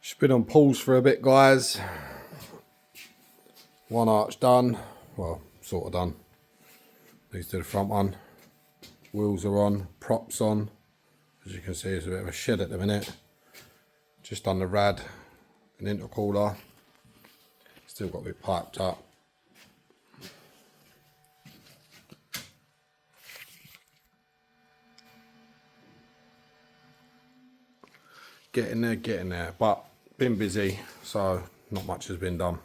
Just been on pause for a bit, guys. One arch done, well, sort of done. These to the front one. Wheels are on, props on. As you can see, it's a bit of a shed at the minute. Just done the rad and intercooler. Still got a bit piped up. Getting there, but been busy, so not much has been done.